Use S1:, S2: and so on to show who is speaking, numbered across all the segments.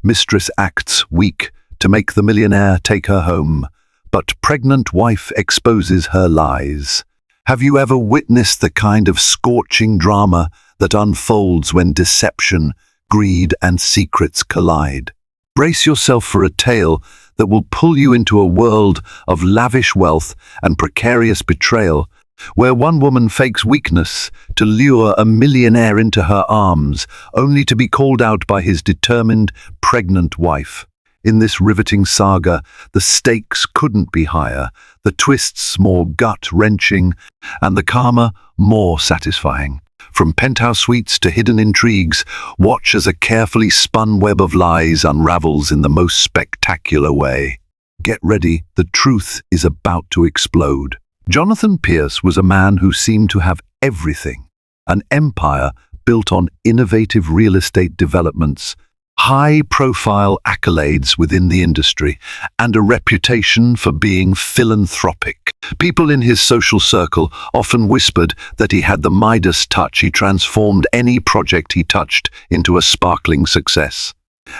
S1: Mistress acts weak to make the millionaire take her home, but pregnant wife exposes her lies. Have you ever witnessed the kind of scorching drama that unfolds when deception, greed, and secrets collide? Brace yourself for a tale that will pull you into a world of lavish wealth and precarious betrayal, where one woman fakes weakness to lure a millionaire into her arms, only to be called out by his determined, pregnant wife. In this riveting saga, the stakes couldn't be higher, the twists more gut-wrenching, and the karma more satisfying. From penthouse suites to hidden intrigues, watch as a carefully spun web of lies unravels in the most spectacular way. Get ready, the truth is about to explode. Jonathan Pierce was a man who seemed to have everything: an empire built on innovative real estate developments, high-profile accolades within the industry, and a reputation for being philanthropic. People in his social circle often whispered that he had the Midas touch. He transformed any project he touched into a sparkling success.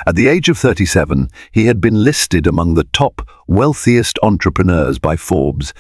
S1: At the age of 37, he had been listed among the top wealthiest entrepreneurs by Forbes,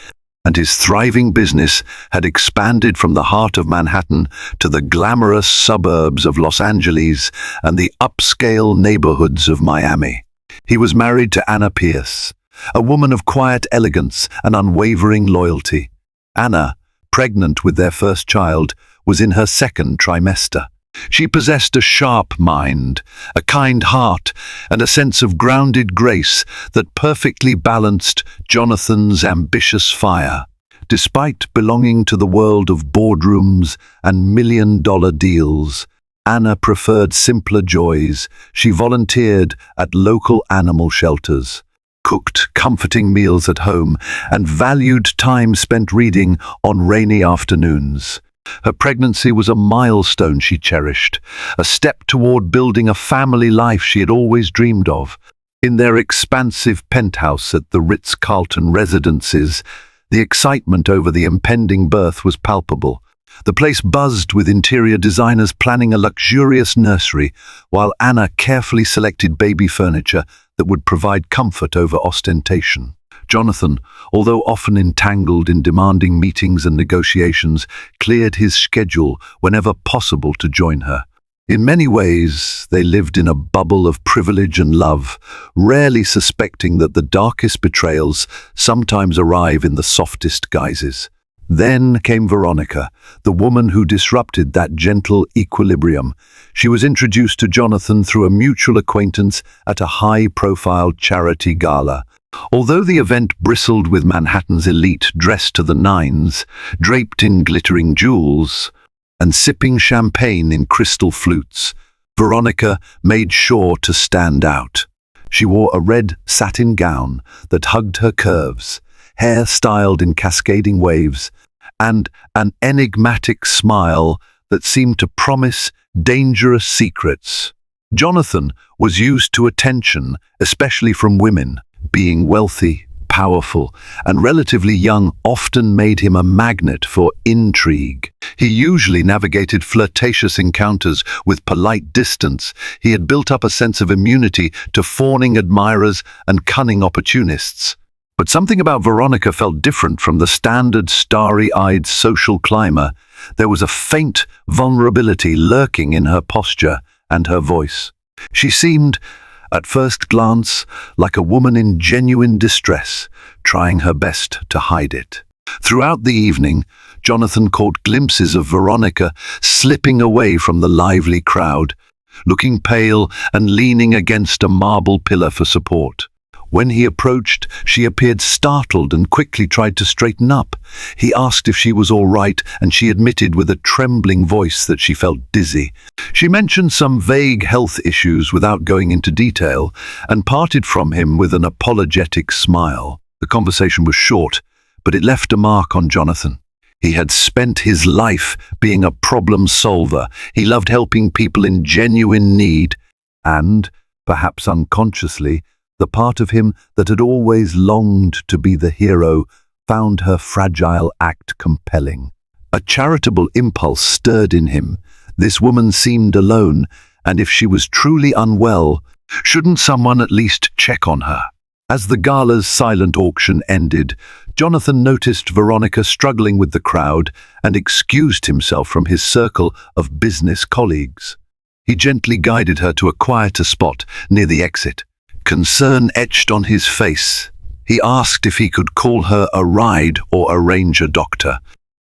S1: and his thriving business had expanded from the heart of Manhattan to the glamorous suburbs of Los Angeles and the upscale neighborhoods of Miami. He was married to Anna Pierce, a woman of quiet elegance and unwavering loyalty. Anna, pregnant with their first child, was in her second trimester. She possessed a sharp mind, a kind heart, and a sense of grounded grace that perfectly balanced Jonathan's ambitious fire. Despite belonging to the world of boardrooms and million-dollar deals, Anna preferred simpler joys. She volunteered at local animal shelters, cooked comforting meals at home, and valued time spent reading on rainy afternoons. Her pregnancy was a milestone she cherished, a step toward building a family life she had always dreamed of. In their expansive penthouse at the Ritz-Carlton residences, the excitement over the impending birth was palpable. The place buzzed with interior designers planning a luxurious nursery, while Anna carefully selected baby furniture that would provide comfort over ostentation. Jonathan, although often entangled in demanding meetings and negotiations, cleared his schedule whenever possible to join her. In many ways, they lived in a bubble of privilege and love, rarely suspecting that the darkest betrayals sometimes arrive in the softest guises. Then came Veronica, the woman who disrupted that gentle equilibrium. She was introduced to Jonathan through a mutual acquaintance at a high-profile charity gala. Although the event bristled with Manhattan's elite dressed to the nines, draped in glittering jewels, and sipping champagne in crystal flutes, Veronica made sure to stand out. She wore a red satin gown that hugged her curves, hair styled in cascading waves, and an enigmatic smile that seemed to promise dangerous secrets. Jonathan was used to attention, especially from women. Being wealthy, powerful, and relatively young often made him a magnet for intrigue. He usually navigated flirtatious encounters with polite distance. He had built up a sense of immunity to fawning admirers and cunning opportunists. But something about Veronica felt different from the standard starry-eyed social climber. There was a faint vulnerability lurking in her posture and her voice. She seemed, at first glance, like a woman in genuine distress, trying her best to hide it. Throughout the evening, Jonathan caught glimpses of Veronica slipping away from the lively crowd, looking pale and leaning against a marble pillar for support. When he approached, she appeared startled and quickly tried to straighten up. He asked if she was all right, and she admitted with a trembling voice that she felt dizzy. She mentioned some vague health issues without going into detail, and parted from him with an apologetic smile. The conversation was short, but it left a mark on Jonathan. He had spent his life being a problem solver. He loved helping people in genuine need, and, perhaps unconsciously, the part of him that had always longed to be the hero found her fragile act compelling. A charitable impulse stirred in him. This woman seemed alone, and if she was truly unwell, Shouldn't someone at least check on her? As the gala's silent auction ended, Jonathan noticed Veronica struggling with the crowd and excused himself from his circle of business colleagues. He gently guided her to a quieter spot near the exit. Concern etched on his face. He asked if he could call her a ride or arrange a doctor.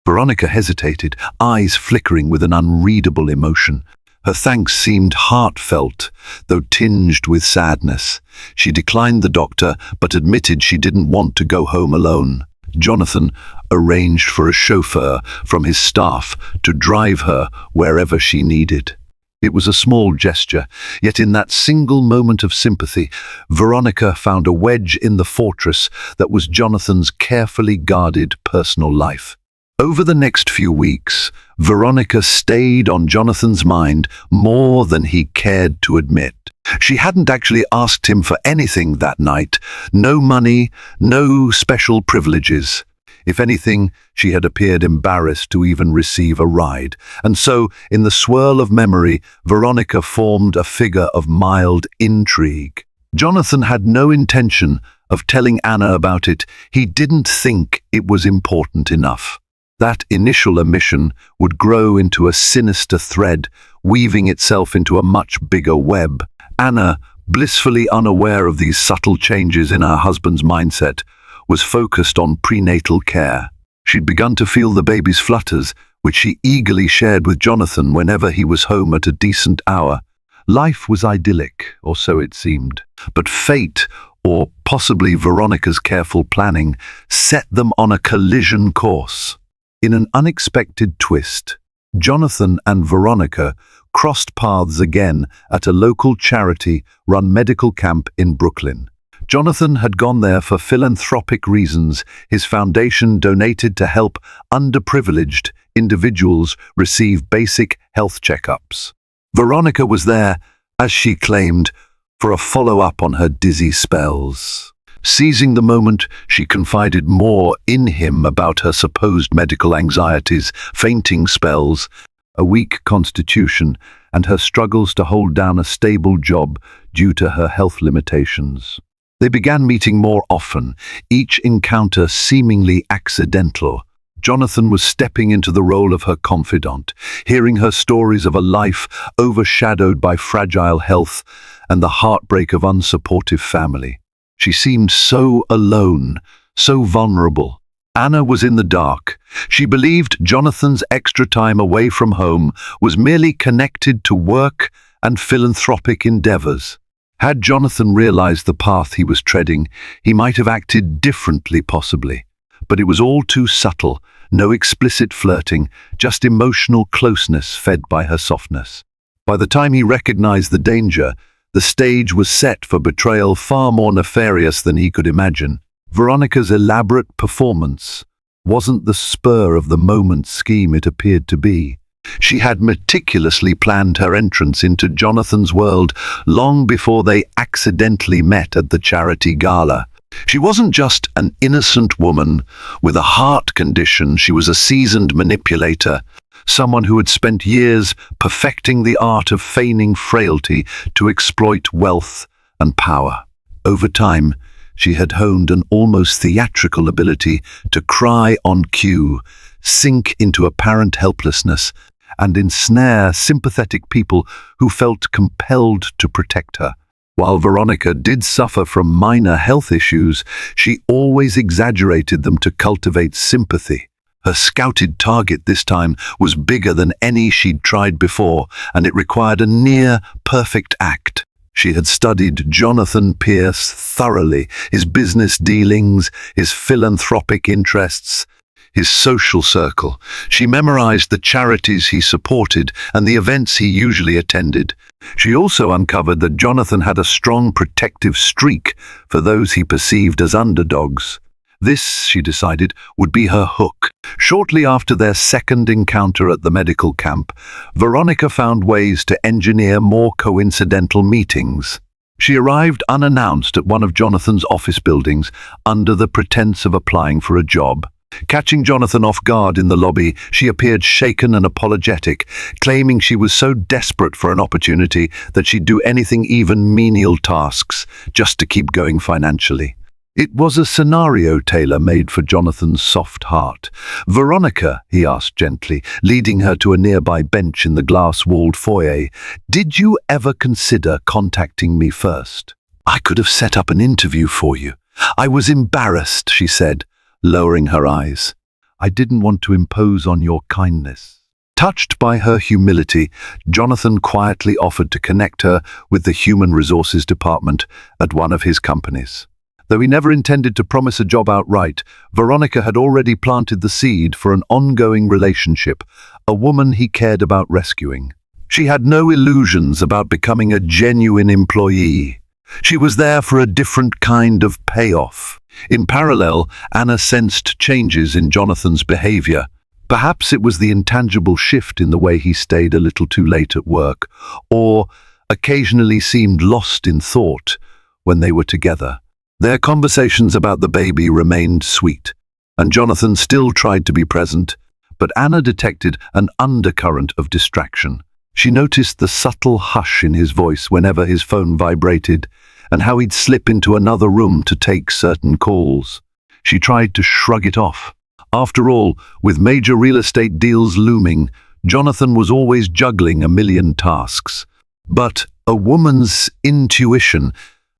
S1: Veronica hesitated, eyes flickering with an unreadable emotion. Her thanks seemed heartfelt, though tinged with sadness. She declined the doctor, but admitted she didn't want to go home alone. Jonathan arranged for a chauffeur from his staff to drive her wherever she needed. It was a small gesture, yet in that single moment of sympathy, Veronica found a wedge in the fortress that was Jonathan's carefully guarded personal life. Over the next few weeks, Veronica stayed on Jonathan's mind more than he cared to admit. She hadn't actually asked him for anything that night. No money, no special privileges. If anything, she had appeared embarrassed to even receive a ride. And so, in the swirl of memory, Veronica formed a figure of mild intrigue. Jonathan had no intention of telling Anna about it. He didn't think it was important enough. That initial omission would grow into a sinister thread, weaving itself into a much bigger web. Anna, blissfully unaware of these subtle changes in her husband's mindset, was focused on prenatal care. She'd begun to feel the baby's flutters, which she eagerly shared with Jonathan whenever he was home at a decent hour. Life was idyllic, or so it seemed. But fate, or possibly Veronica's careful planning, set them on a collision course. In an unexpected twist, Jonathan and Veronica crossed paths again at a local charity-run medical camp in Brooklyn. Jonathan had gone there for philanthropic reasons. His foundation donated to help underprivileged individuals receive basic health checkups. Veronica was there, as she claimed, for a follow-up on her dizzy spells. Seizing the moment, she confided more in him about her supposed medical anxieties, fainting spells, a weak constitution, and her struggles to hold down a stable job due to her health limitations. They began meeting more often, each encounter seemingly accidental. Jonathan was stepping into the role of her confidant, hearing her stories of a life overshadowed by fragile health and the heartbreak of unsupportive family. She seemed so alone, so vulnerable. Anna was in the dark. She believed Jonathan's extra time away from home was merely connected to work and philanthropic endeavors. Had Jonathan realized the path he was treading, he might have acted differently possibly. But it was all too subtle, no explicit flirting, just emotional closeness fed by her softness. By the time he recognized the danger, the stage was set for betrayal far more nefarious than he could imagine. Veronica's elaborate performance wasn't the spur-of-the-moment scheme it appeared to be. She had meticulously planned her entrance into Jonathan's world long before they accidentally met at the charity gala. She wasn't just an innocent woman with a heart condition. She was a seasoned manipulator, someone who had spent years perfecting the art of feigning frailty to exploit wealth and power. Over time, she had honed an almost theatrical ability to cry on cue, sink into apparent helplessness, and ensnare sympathetic people who felt compelled to protect her. While Veronica did suffer from minor health issues, she always exaggerated them to cultivate sympathy. Her scouted target this time was bigger than any she'd tried before, and it required a near-perfect act. She had studied Jonathan Pierce thoroughly, his business dealings, his philanthropic interests, his social circle. She memorized the charities he supported and the events he usually attended. She also uncovered that Jonathan had a strong protective streak for those he perceived as underdogs. This, she decided, would be her hook. Shortly after their second encounter at the medical camp, Veronica found ways to engineer more coincidental meetings. She arrived unannounced at one of Jonathan's office buildings under the pretense of applying for a job. Catching Jonathan off guard in the lobby, she appeared shaken and apologetic, claiming she was so desperate for an opportunity that she'd do anything, even menial tasks, just to keep going financially. It was a scenario tailor-made for Jonathan's soft heart. "Veronica," he asked gently, leading her to a nearby bench in the glass-walled foyer, "did you ever consider contacting me first? I could have set up an interview for you." "I was embarrassed," she said, lowering her eyes. "I didn't want to impose on your kindness." Touched by her humility, Jonathan quietly offered to connect her with the Human Resources Department at one of his companies. Though he never intended to promise a job outright, Veronica had already planted the seed for an ongoing relationship, a woman he cared about rescuing. She had no illusions about becoming a genuine employee. She was there for a different kind of payoff. In parallel, Anna sensed changes in Jonathan's behavior. Perhaps it was the intangible shift in the way he stayed a little too late at work, or occasionally seemed lost in thought when they were together. Their conversations about the baby remained sweet, and Jonathan still tried to be present, but Anna detected an undercurrent of distraction. She noticed the subtle hush in his voice whenever his phone vibrated, and how he'd slip into another room to take certain calls. She tried to shrug it off. After all, with major real estate deals looming, Jonathan was always juggling a million tasks. But a woman's intuition,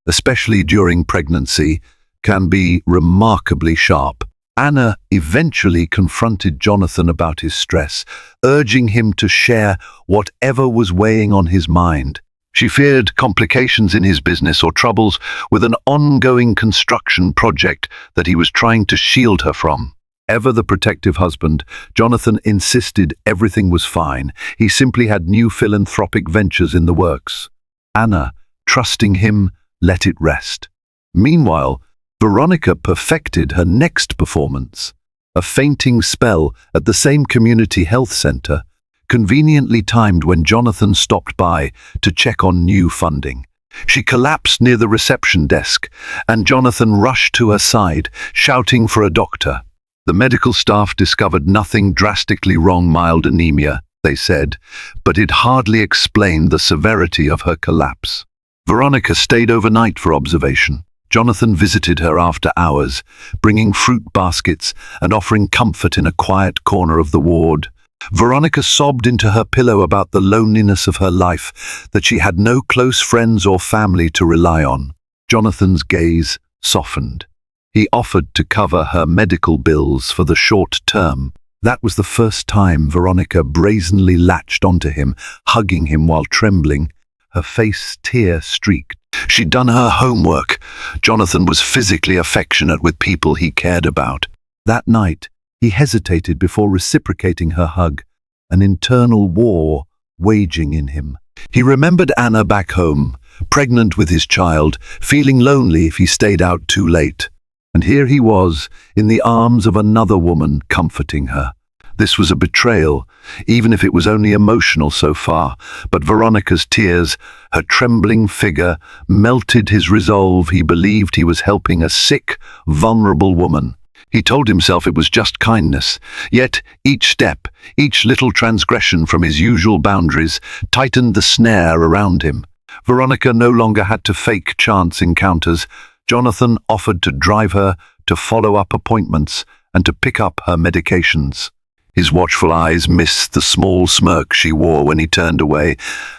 S1: especially during pregnancy, can be remarkably sharp. Anna eventually confronted Jonathan about his stress, urging him to share whatever was weighing on his mind. She feared complications in his business or troubles with an ongoing construction project that he was trying to shield her from. Ever the protective husband, Jonathan insisted everything was fine. He simply had new philanthropic ventures in the works. Anna, trusting him, let it rest. Meanwhile, Veronica perfected her next performance, a fainting spell at the same community health center, conveniently timed when Jonathan stopped by to check on new funding. She collapsed near the reception desk, and Jonathan rushed to her side, shouting for a doctor. The medical staff discovered nothing drastically wrong, mild anemia, they said, but it hardly explained the severity of her collapse. Veronica stayed overnight for observation. Jonathan visited her after hours, bringing fruit baskets and offering comfort in a quiet corner of the ward. Veronica sobbed into her pillow about the loneliness of her life, that she had no close friends or family to rely on. Jonathan's gaze softened. He offered to cover her medical bills for the short term. That was the first time Veronica brazenly latched onto him, hugging him while trembling, her face tear-streaked. She'd done her homework. Jonathan was physically affectionate with people he cared about. That night, he hesitated before reciprocating her hug, an internal war waging in him. He remembered Anna back home, pregnant with his child, feeling lonely if he stayed out too late. And here he was, in the arms of another woman, comforting her. This was a betrayal, even if it was only emotional so far, but Veronica's tears, her trembling figure, melted his resolve. He believed he was helping a sick, vulnerable woman. He told himself it was just kindness, yet each step, each little transgression from his usual boundaries, tightened the snare around him. Veronica no longer had to fake chance encounters. Jonathan offered to drive her, to follow up appointments, and to pick up her medications. His watchful eyes missed the small smirk she wore when he turned away,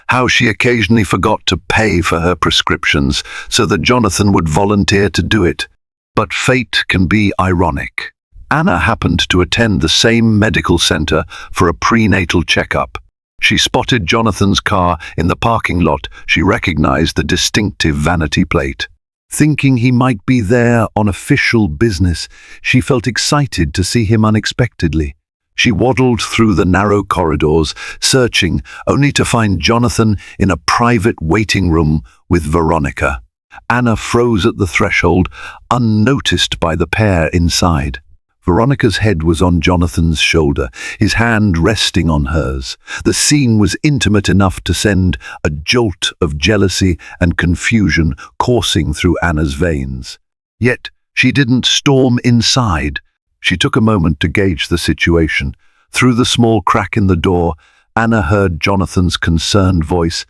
S1: how she occasionally forgot to pay for her prescriptions so that Jonathan would volunteer to do it. But fate can be ironic. Anna happened to attend the same medical center for a prenatal checkup. She spotted Jonathan's car in the parking lot. She recognized the distinctive vanity plate. Thinking he might be there on official business, she felt excited to see him unexpectedly. She waddled through the narrow corridors, searching, only to find Jonathan in a private waiting room with Veronica. Anna froze at the threshold, unnoticed by the pair inside. Veronica's head was on Jonathan's shoulder, his hand resting on hers. The scene was intimate enough to send a jolt of jealousy and confusion coursing through Anna's veins. Yet she didn't storm inside. She took a moment to gauge the situation. Through the small crack in the door, Anna heard Jonathan's concerned voice.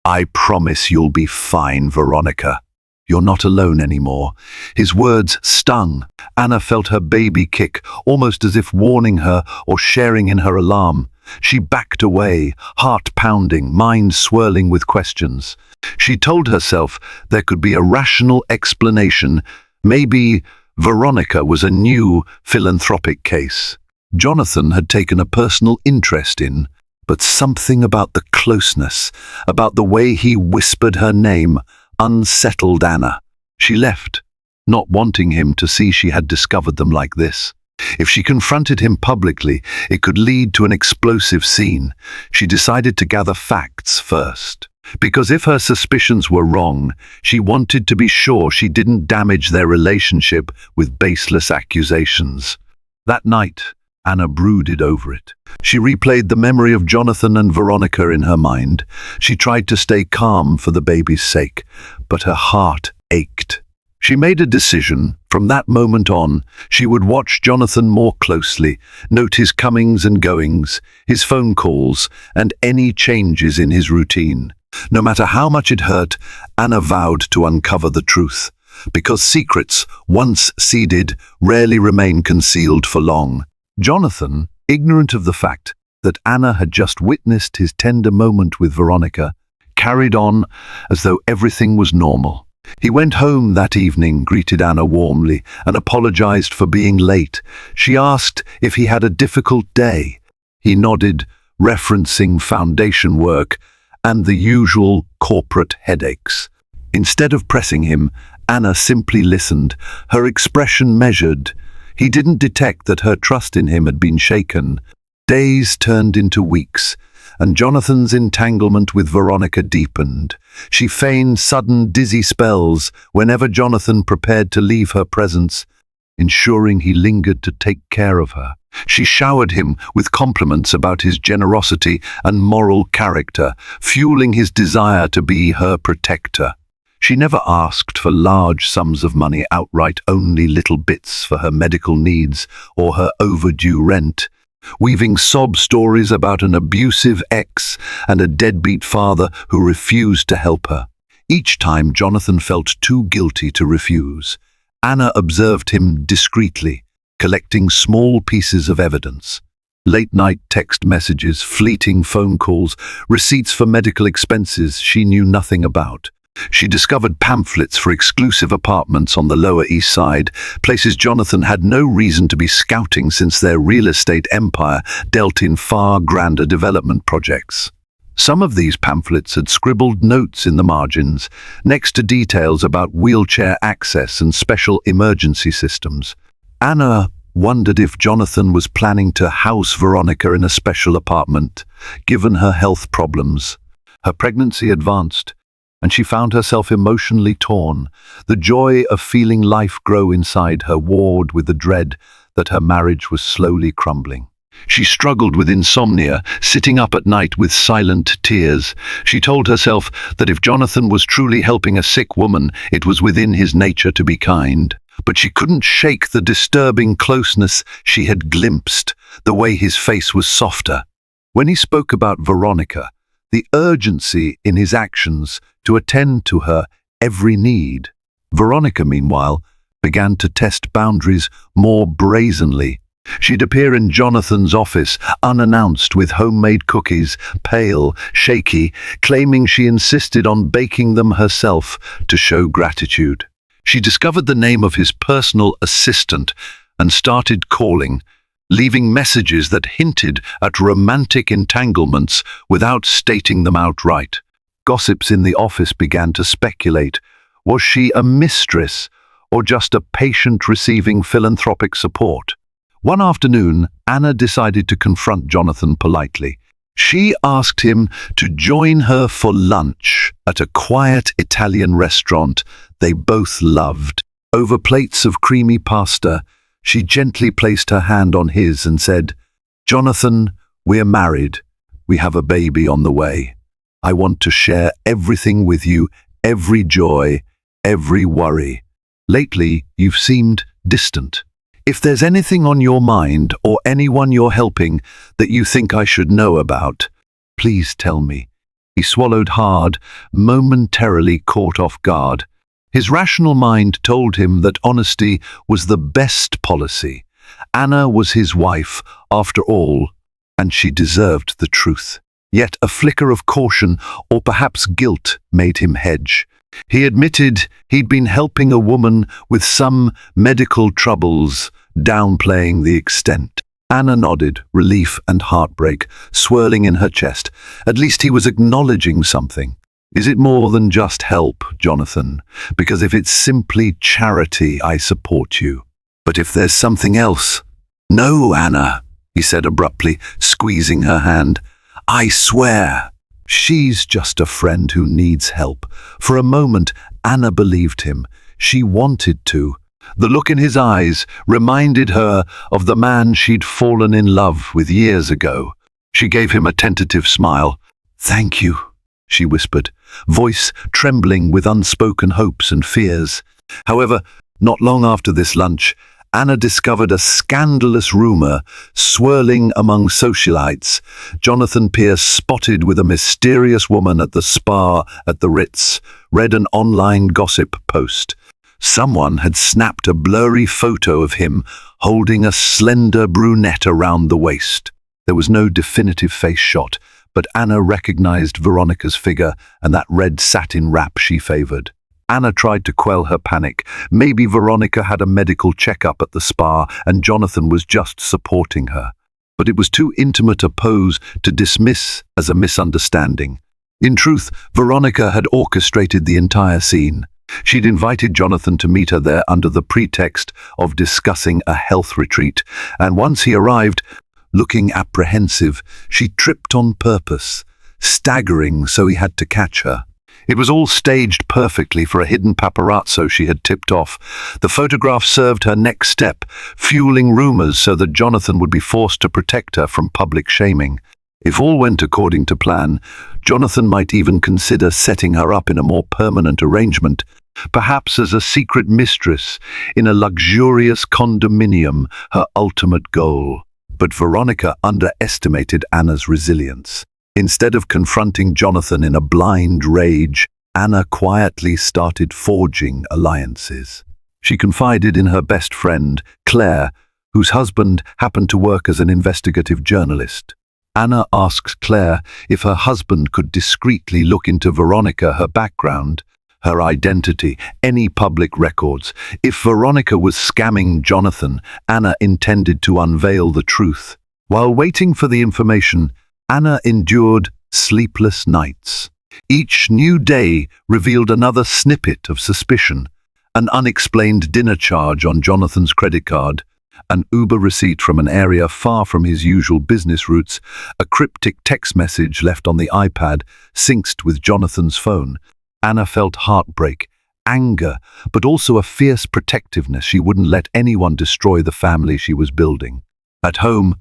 S1: "I promise you'll be fine, Veronica. You're not alone anymore." His words stung. Anna felt her baby kick, almost as if warning her or sharing in her alarm. She backed away, heart pounding, mind swirling with questions. She told herself there could be a rational explanation. Maybe Veronica was a new philanthropic case Jonathan had taken a personal interest in, but something about the closeness, about the way he whispered her name, unsettled Anna. She left, not wanting him to see she had discovered them like this. If she confronted him publicly, it could lead to an explosive scene. She decided to gather facts first. Because if her suspicions were wrong, she wanted to be sure she didn't damage their relationship with baseless accusations. That night, Anna brooded over it. She replayed the memory of Jonathan and Veronica in her mind. She tried to stay calm for the baby's sake, but her heart ached. She made a decision. From that moment on, she would watch Jonathan more closely, note his comings and goings, his phone calls, and any changes in his routine. No matter how much it hurt, Anna vowed to uncover the truth, because secrets, once seeded, rarely remain concealed for long. Jonathan, ignorant of the fact that Anna had just witnessed his tender moment with Veronica, carried on as though everything was normal. He went home that evening, greeted Anna warmly, and apologized for being late. She asked if he had a difficult day. He nodded, referencing foundation work and the usual corporate headaches. Instead of pressing him, Anna simply listened, her expression measured. He didn't detect that her trust in him had been shaken. Days turned into weeks, and Jonathan's entanglement with Veronica deepened. She feigned sudden dizzy spells whenever Jonathan prepared to leave her presence, ensuring he lingered to take care of her. She showered him with compliments about his generosity and moral character, fueling his desire to be her protector. She never asked for large sums of money outright, only little bits for her medical needs or her overdue rent, weaving sob stories about an abusive ex and a deadbeat father who refused to help her. Each time Jonathan felt too guilty to refuse. Anna observed him discreetly, collecting small pieces of evidence. Late-night text messages, fleeting phone calls, receipts for medical expenses she knew nothing about. She discovered pamphlets for exclusive apartments on the Lower East Side, places Jonathan had no reason to be scouting since their real estate empire dealt in far grander development projects. Some of these pamphlets had scribbled notes in the margins, next to details about wheelchair access and special emergency systems. Anna wondered if Jonathan was planning to house Veronica in a special apartment, given her health problems. Her pregnancy advanced, and she found herself emotionally torn. The joy of feeling life grow inside her warred with the dread that her marriage was slowly crumbling. She struggled with insomnia, sitting up at night with silent tears. She told herself that if Jonathan was truly helping a sick woman, it was within his nature to be kind. But she couldn't shake the disturbing closeness she had glimpsed, the way his face was softer. When he spoke about Veronica, the urgency in his actions to attend to her every need. Veronica, meanwhile, began to test boundaries more brazenly. She'd appear in Jonathan's office, unannounced, with homemade cookies, pale, shaky, claiming she insisted on baking them herself to show gratitude. She discovered the name of his personal assistant and started calling, leaving messages that hinted at romantic entanglements without stating them outright. Gossips in the office began to speculate. Was she a mistress or just a patient receiving philanthropic support? One afternoon, Anna decided to confront Jonathan politely. She asked him to join her for lunch at a quiet Italian restaurant they both loved. Over plates of creamy pasta, she gently placed her hand on his and said, "Jonathan, we're married. We have a baby on the way. I want to share everything with you, every joy, every worry. Lately, you've seemed distant." If there's anything on your mind or anyone you're helping that you think I should know about, please tell me." He swallowed hard, momentarily caught off guard. His rational mind told him that honesty was the best policy. Anna was his wife, after all, and she deserved the truth. Yet a flicker of caution, or perhaps guilt, made him hedge. He admitted he'd been helping a woman with some medical troubles, downplaying the extent. Anna nodded, relief and heartbreak swirling in her chest. At least he was acknowledging something. "Is it more than just help, Jonathan? Because if it's simply charity, I support you. But if there's something else—" "No, Anna," he said abruptly, squeezing her hand. "I swear." She's just a friend who needs help. For a moment, Anna believed him. She wanted to. The look in his eyes reminded her of the man she'd fallen in love with years ago. She gave him a tentative smile. "Thank you," she whispered, voice trembling with unspoken hopes and fears. However, not long after this lunch, Anna discovered a scandalous rumor swirling among socialites. Jonathan Pierce, spotted with a mysterious woman at the spa at the Ritz, read an online gossip post. Someone had snapped a blurry photo of him holding a slender brunette around the waist. There was no definitive face shot, but Anna recognized Veronica's figure and that red satin wrap she favored. Anna tried to quell her panic. Maybe Veronica had a medical checkup at the spa and Jonathan was just supporting her. But it was too intimate a pose to dismiss as a misunderstanding. In truth, Veronica had orchestrated the entire scene. She'd invited Jonathan to meet her there under the pretext of discussing a health retreat, and once he arrived, looking apprehensive, she tripped on purpose, staggering so he had to catch her. It was all staged perfectly for a hidden paparazzo she had tipped off. The photograph served her next step, fueling rumors so that Jonathan would be forced to protect her from public shaming. If all went according to plan, Jonathan might even consider setting her up in a more permanent arrangement, perhaps as a secret mistress in a luxurious condominium, her ultimate goal. But Veronica underestimated Anna's resilience. Instead of confronting Jonathan in a blind rage, Anna quietly started forging alliances. She confided in her best friend, Claire, whose husband happened to work as an investigative journalist. Anna asked Claire if her husband could discreetly look into Veronica, her background, her identity, any public records. If Veronica was scamming Jonathan, Anna intended to unveil the truth. While waiting for the information, Anna endured sleepless nights. Each new day revealed another snippet of suspicion: an unexplained dinner charge on Jonathan's credit card, an Uber receipt from an area far from his usual business routes, a cryptic text message left on the iPad synced with Jonathan's phone. Anna felt heartbreak, anger, but also a fierce protectiveness. She wouldn't let anyone destroy the family she was building. At home,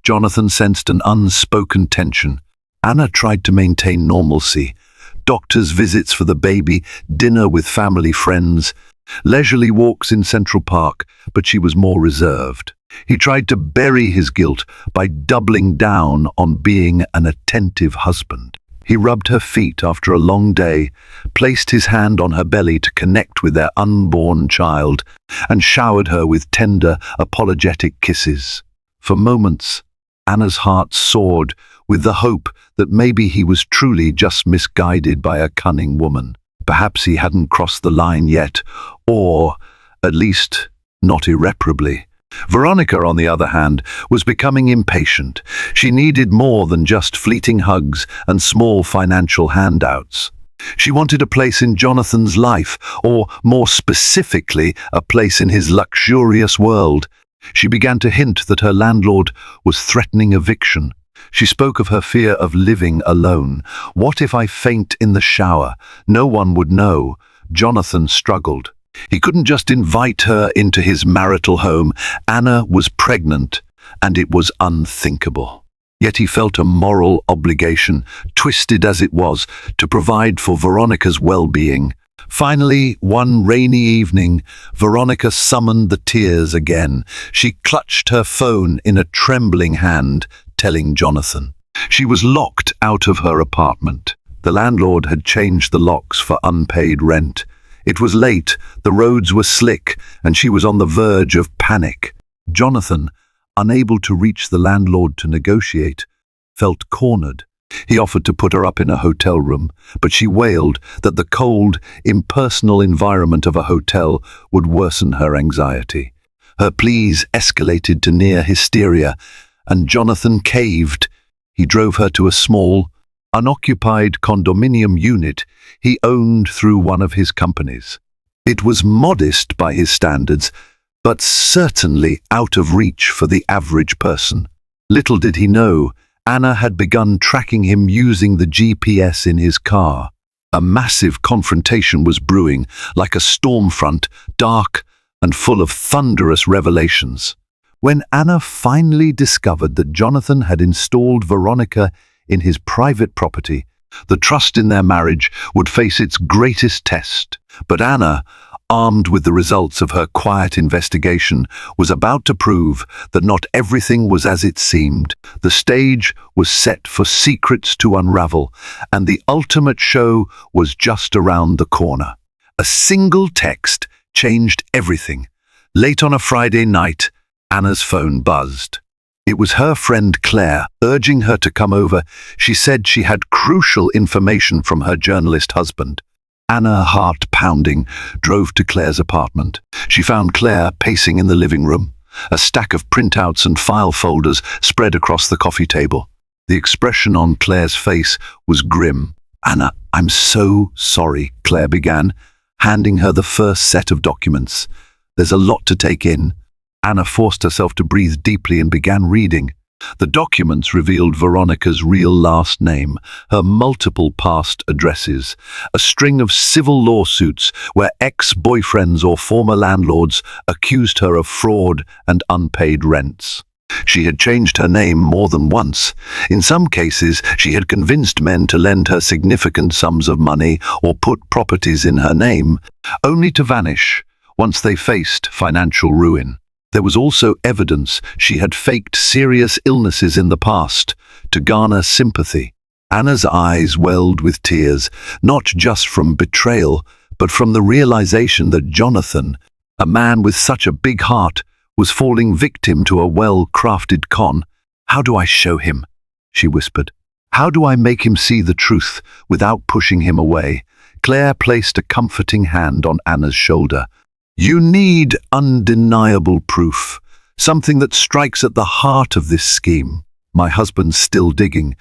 S1: Jonathan sensed an unspoken tension. Anna tried to maintain normalcy. Doctor's visits for the baby, dinner with family friends, leisurely walks in Central Park, but she was more reserved. He tried to bury his guilt by doubling down on being an attentive husband. He rubbed her feet after a long day, placed his hand on her belly to connect with their unborn child, and showered her with tender, apologetic kisses. For moments, Anna's heart soared with the hope that maybe he was truly just misguided by a cunning woman. Perhaps he hadn't crossed the line yet, or, at least, not irreparably. Veronica, on the other hand, was becoming impatient. She needed more than just fleeting hugs and small financial handouts. She wanted a place in Jonathan's life, or more specifically, a place in his luxurious world. She began to hint that her landlord was threatening eviction. She spoke of her fear of living alone. "What if I faint in the shower? No one would know." Jonathan struggled. He couldn't just invite her into his marital home. Anna was pregnant, and it was unthinkable. Yet he felt a moral obligation, twisted as it was, to provide for Veronica's well-being. Finally, one rainy evening, Veronica summoned the tears again. She clutched her phone in a trembling hand, telling Jonathan. She was locked out of her apartment. The landlord had changed the locks for unpaid rent. It was late, the roads were slick, and she was on the verge of panic. Jonathan, unable to reach the landlord to negotiate, felt cornered. He offered to put her up in a hotel room, but she wailed that the cold, impersonal environment of a hotel would worsen her anxiety. Her pleas escalated to near hysteria, and Jonathan caved. He drove her to a small, unoccupied condominium unit he owned through one of his companies. It was modest by his standards, but certainly out of reach for the average person. Little did he know, Anna had begun tracking him using the GPS in his car. A massive confrontation was brewing, like a storm front, dark and full of thunderous revelations. When Anna finally discovered that Jonathan had installed Veronica in his private property, the trust in their marriage would face its greatest test. But Anna, armed with the results of her quiet investigation, was about to prove that not everything was as it seemed. The stage was set for secrets to unravel, and the ultimate show was just around the corner. A single text changed everything. Late on a Friday night, Anna's phone buzzed. It was her friend Claire, urging her to come over. She said she had crucial information from her journalist husband. Anna, heart pounding, drove to Claire's apartment. She found Claire pacing in the living room, a stack of printouts and file folders spread across the coffee table. The expression on Claire's face was grim. "Anna, I'm so sorry," Claire began, handing her the first set of documents. "There's a lot to take in." Anna forced herself to breathe deeply and began reading. The documents revealed Veronica's real last name, her multiple past addresses, a string of civil lawsuits where ex-boyfriends or former landlords accused her of fraud and unpaid rents. She had changed her name more than once. In some cases, she had convinced men to lend her significant sums of money or put properties in her name, only to vanish once they faced financial ruin. There was also evidence she had faked serious illnesses in the past to garner sympathy. Anna's eyes welled with tears, not just from betrayal, but from the realization that Jonathan, a man with such a big heart, was falling victim to a well-crafted con. "How do I show him?" she whispered. "How do I make him see the truth without pushing him away?" Claire placed a comforting hand on Anna's shoulder. "You need undeniable proof, something that strikes at the heart of this scheme. My husband's still digging,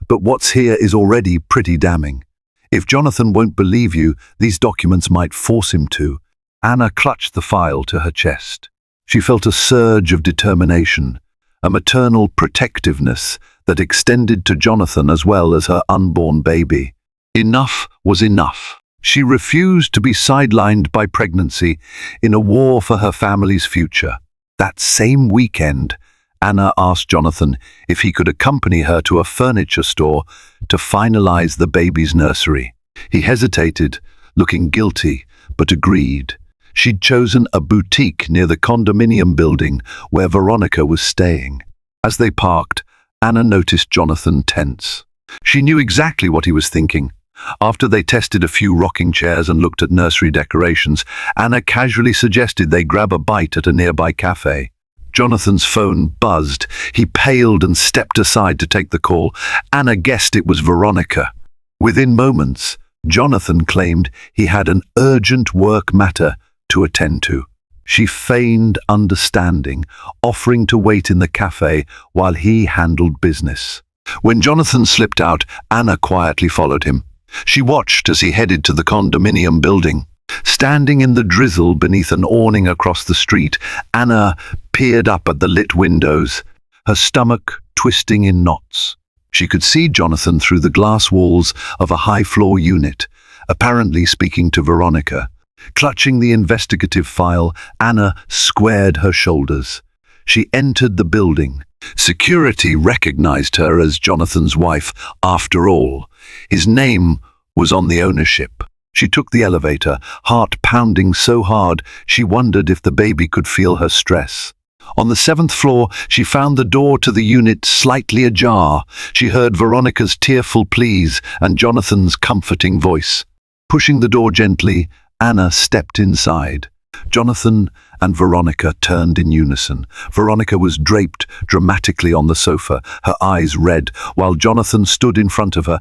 S1: but what's here is already pretty damning. If Jonathan won't believe you, these documents might force him to." Anna clutched the file to her chest. She felt a surge of determination, a maternal protectiveness that extended to Jonathan as well as her unborn baby. Enough was enough. She refused to be sidelined by pregnancy in a war for her family's future. That same weekend, Anna asked Jonathan if he could accompany her to a furniture store to finalize the baby's nursery. He hesitated, looking guilty, but agreed. She'd chosen a boutique near the condominium building where Veronica was staying. As they parked, Anna noticed Jonathan tense. She knew exactly what he was thinking. After they tested a few rocking chairs and looked at nursery decorations, Anna casually suggested they grab a bite at a nearby cafe. Jonathan's phone buzzed. He paled and stepped aside to take the call. Anna guessed it was Veronica. Within moments, Jonathan claimed he had an urgent work matter to attend to. She feigned understanding, offering to wait in the cafe while he handled business. When Jonathan slipped out, Anna quietly followed him. She watched as he headed to the condominium building. Standing in the drizzle beneath an awning across the street, Anna peered up at the lit windows, her stomach twisting in knots. She could see Jonathan through the glass walls of a high-floor unit, apparently speaking to Veronica. Clutching the investigative file, Anna squared her shoulders. She entered the building. Security recognized her as Jonathan's wife. After all, his name was on the ownership. She took the elevator, heart pounding so hard she wondered if the baby could feel her stress. On the 7th floor, she found the door to the unit slightly ajar. She heard Veronica's tearful pleas and Jonathan's comforting voice. Pushing the door gently, Anna stepped inside. Jonathan and Veronica turned in unison. Veronica was draped dramatically on the sofa, her eyes red, while Jonathan stood in front of her,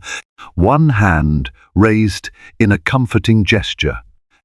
S1: one hand raised in a comforting gesture.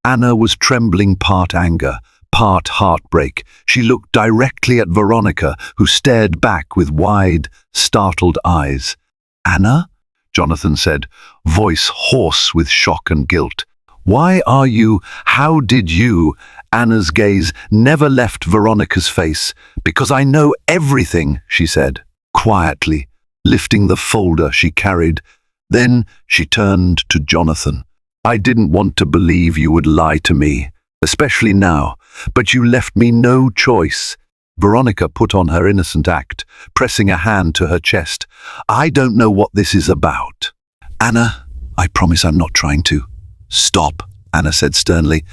S1: Anna was trembling, part anger, part heartbreak. She looked directly at Veronica, who stared back with wide, startled eyes. "Anna?" Jonathan said, voice hoarse with shock and guilt. "Why are you? How did you?" Anna's gaze never left Veronica's face. "Because I know everything," she said, quietly, lifting the folder she carried. Then she turned to Jonathan. "I didn't want to believe you would lie to me, especially now, but you left me no choice." Veronica put on her innocent act, pressing a hand to her chest. "I don't know what this is about." "Anna, I promise I'm not trying to." "Stop," Anna said sternly,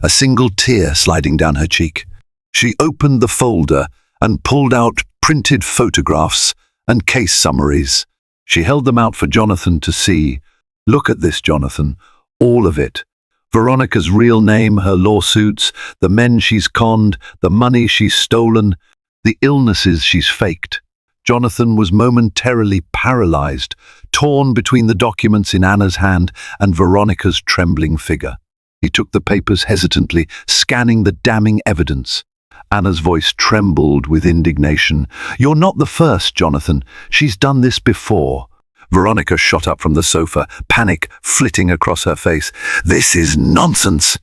S1: a single tear sliding down her cheek. She opened the folder and pulled out printed photographs and case summaries. She held them out for Jonathan to see. "Look at this, Jonathan, all of it. Veronica's real name, her lawsuits, the men she's conned, the money she's stolen, the illnesses she's faked." Jonathan was momentarily paralyzed, torn between the documents in Anna's hand and Veronica's trembling figure. He took the papers hesitantly, scanning the damning evidence. Anna's voice trembled with indignation. "You're not the first, Jonathan. She's done this before." Veronica shot up from the sofa, panic flitting across her face. "This is nonsense.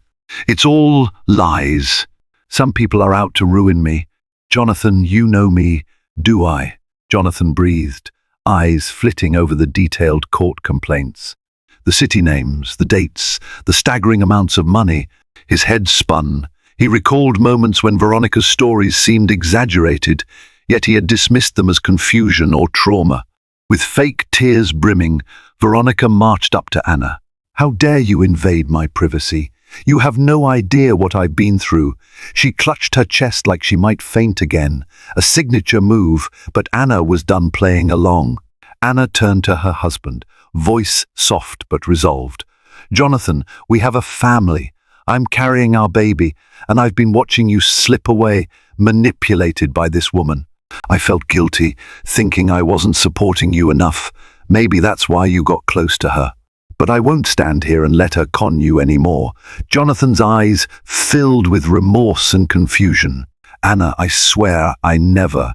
S1: It's all lies. Some people are out to ruin me. Jonathan, you know me, do I?" Jonathan breathed, eyes flitting over the detailed court complaints. The city names, the dates, the staggering amounts of money. His head spun. He recalled moments when Veronica's stories seemed exaggerated, yet he had dismissed them as confusion or trauma. With fake tears brimming, Veronica marched up to Anna. "How dare you invade my privacy? You have no idea what I've been through." She clutched her chest like she might faint again, a signature move, but Anna was done playing along. Anna turned to her husband, voice soft but resolved. "Jonathan, we have a family. I'm carrying our baby, and I've been watching you slip away, manipulated by this woman. I felt guilty, thinking I wasn't supporting you enough. Maybe that's why you got close to her. But I won't stand here and let her con you anymore." Jonathan's eyes filled with remorse and confusion. "Anna, I swear I never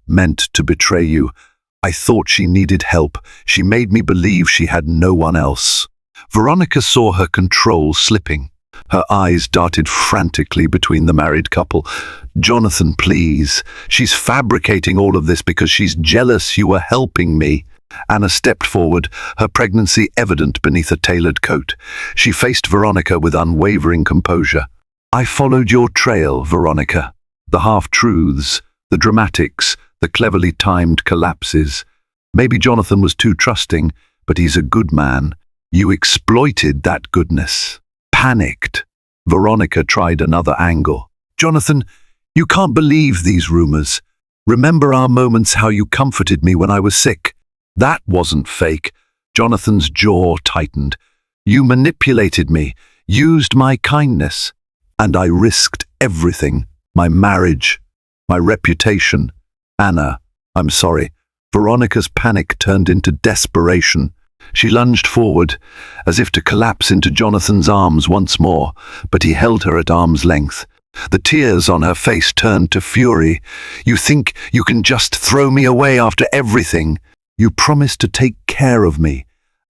S1: meant to betray you. I thought she needed help. She made me believe she had no one else." Veronica saw her control slipping. Her eyes darted frantically between the married couple. "Jonathan, please. She's fabricating all of this because she's jealous you were helping me." Anna stepped forward, her pregnancy evident beneath a tailored coat. She faced Veronica with unwavering composure. "I followed your trail, Veronica. The half-truths, the dramatics, the cleverly timed collapses. Maybe Jonathan was too trusting, but he's a good man. You exploited that goodness." Panicked, Veronica tried another angle. "Jonathan, you can't believe these rumors. Remember our moments, how you comforted me when I was sick. That wasn't fake." Jonathan's jaw tightened. "You manipulated me, used my kindness, and I risked everything, my marriage, my reputation." "Anna, I'm sorry." Veronica's panic turned into desperation. She lunged forward, as if to collapse into Jonathan's arms once more, but he held her at arm's length. The tears on her face turned to fury. "You think you can just throw me away after everything? You promised to take care of me."